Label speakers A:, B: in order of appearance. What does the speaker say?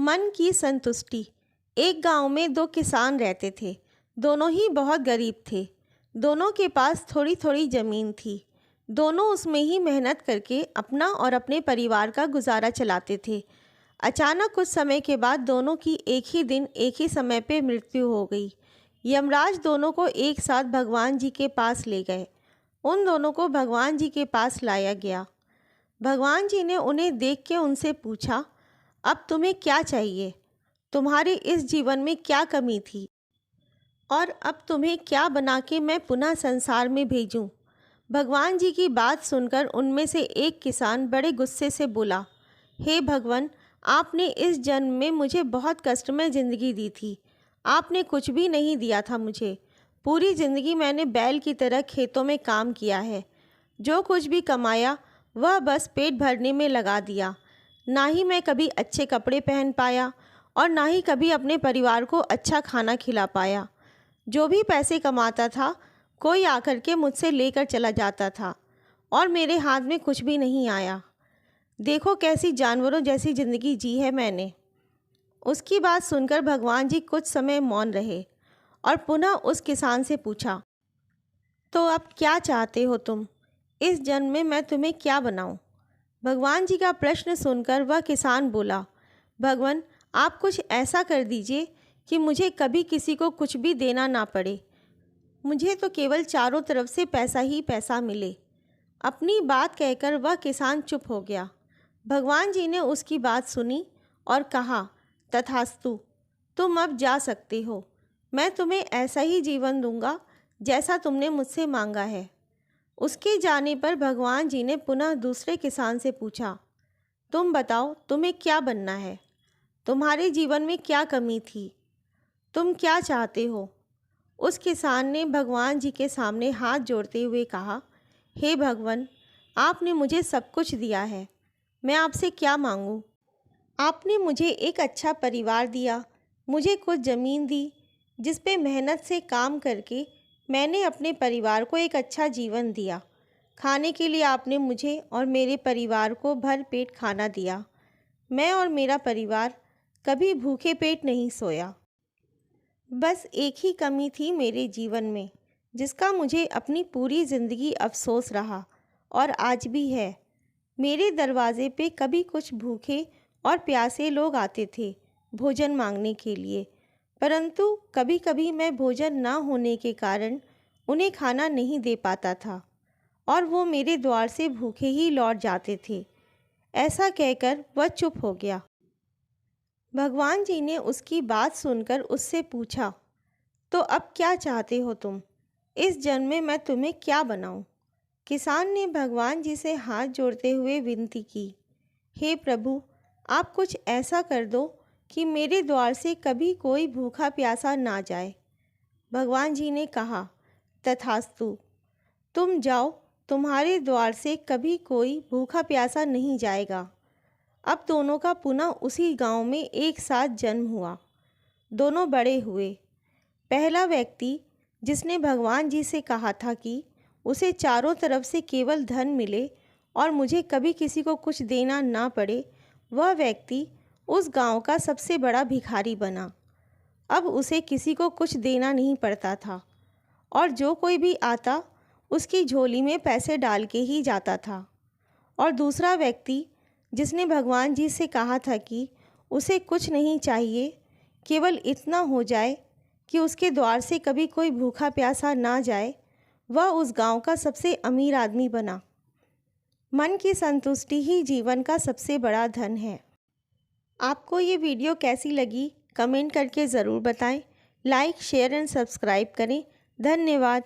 A: मन की संतुष्टि। एक गांव में दो किसान रहते थे। दोनों ही बहुत गरीब थे। दोनों के पास थोड़ी थोड़ी ज़मीन थी। दोनों उसमें ही मेहनत करके अपना और अपने परिवार का गुजारा चलाते थे। अचानक कुछ समय के बाद दोनों की एक ही दिन एक ही समय पे मृत्यु हो गई। यमराज दोनों को एक साथ भगवान जी के पास ले गए। उन दोनों को भगवान जी के पास लाया गया। भगवान जी ने उन्हें देख के उनसे पूछा, अब तुम्हें क्या चाहिए? तुम्हारे इस जीवन में क्या कमी थी और अब तुम्हें क्या बना के मैं पुनः संसार में भेजूं? भगवान जी की बात सुनकर उनमें से एक किसान बड़े गुस्से से बोला, हे भगवान, आपने इस जन्म में मुझे बहुत कष्टमय ज़िंदगी दी थी। आपने कुछ भी नहीं दिया था मुझे। पूरी ज़िंदगी मैंने बैल की तरह खेतों में काम किया है। जो कुछ भी कमाया वह बस पेट भरने में लगा दिया। ना ही मैं कभी अच्छे कपड़े पहन पाया और ना ही कभी अपने परिवार को अच्छा खाना खिला पाया। जो भी पैसे कमाता था कोई आकर के मुझसे लेकर चला जाता था और मेरे हाथ में कुछ भी नहीं आया। देखो कैसी जानवरों जैसी ज़िंदगी जी है मैंने। उसकी बात सुनकर भगवान जी कुछ समय मौन रहे और पुनः उस किसान से पूछा, तो अब क्या चाहते हो तुम? इस जन्म में मैं तुम्हें क्या बनाऊं? भगवान जी का प्रश्न सुनकर वह किसान बोला, भगवान, आप कुछ ऐसा कर दीजिए कि मुझे कभी किसी को कुछ भी देना ना पड़े। मुझे तो केवल चारों तरफ से पैसा ही पैसा मिले। अपनी बात कहकर वह किसान चुप हो गया। भगवान जी ने उसकी बात सुनी और कहा, तथास्तु, तुम अब जा सकते हो। मैं तुम्हें ऐसा ही जीवन दूंगा जैसा तुमने मुझसे मांगा है। उसके जाने पर भगवान जी ने पुनः दूसरे किसान से पूछा, तुम बताओ तुम्हें क्या बनना है? तुम्हारे जीवन में क्या कमी थी? तुम क्या चाहते हो? उस किसान ने भगवान जी के सामने हाथ जोड़ते हुए कहा, हे भगवान, आपने मुझे सब कुछ दिया है। मैं आपसे क्या मांगूं? आपने मुझे एक अच्छा परिवार दिया, मुझे कुछ ज़मीन दी जिस पे मेहनत से काम करके मैंने अपने परिवार को एक अच्छा जीवन दिया। खाने के लिए आपने मुझे और मेरे परिवार को भर पेट खाना दिया। मैं और मेरा परिवार कभी भूखे पेट नहीं सोया। बस एक ही कमी थी मेरे जीवन में जिसका मुझे अपनी पूरी ज़िंदगी अफसोस रहा और आज भी है। मेरे दरवाजे पे कभी कुछ भूखे और प्यासे लोग आते थे भोजन मांगने के लिए, परंतु कभी कभी मैं भोजन ना होने के कारण उन्हें खाना नहीं दे पाता था और वो मेरे द्वार से भूखे ही लौट जाते थे। ऐसा कहकर वह चुप हो गया। भगवान जी ने उसकी बात सुनकर उससे पूछा, तो अब क्या चाहते हो तुम? इस जन्म में मैं तुम्हें क्या बनाऊं? किसान ने भगवान जी से हाथ जोड़ते हुए विनती की, हे प्रभु, आप कुछ ऐसा कर दो कि मेरे द्वार से कभी कोई भूखा प्यासा ना जाए। भगवान जी ने कहा, तथास्तु, तुम जाओ, तुम्हारे द्वार से कभी कोई भूखा प्यासा नहीं जाएगा। अब दोनों का पुनः उसी गांव में एक साथ जन्म हुआ। दोनों बड़े हुए। पहला व्यक्ति जिसने भगवान जी से कहा था कि उसे चारों तरफ से केवल धन मिले और मुझे कभी किसी को कुछ देना ना पड़े, वह व्यक्ति उस गांव का सबसे बड़ा भिखारी बना। अब उसे किसी को कुछ देना नहीं पड़ता था और जो कोई भी आता उसकी झोली में पैसे डाल के ही जाता था। और दूसरा व्यक्ति जिसने भगवान जी से कहा था कि उसे कुछ नहीं चाहिए, केवल इतना हो जाए कि उसके द्वार से कभी कोई भूखा प्यासा ना जाए, वह उस गांव का सबसे अमीर आदमी बना। मन की संतुष्टि ही जीवन का सबसे बड़ा धन है। आपको ये वीडियो कैसी लगी कमेंट करके ज़रूर बताएं। लाइक, शेयर एंड सब्सक्राइब करें। धन्यवाद।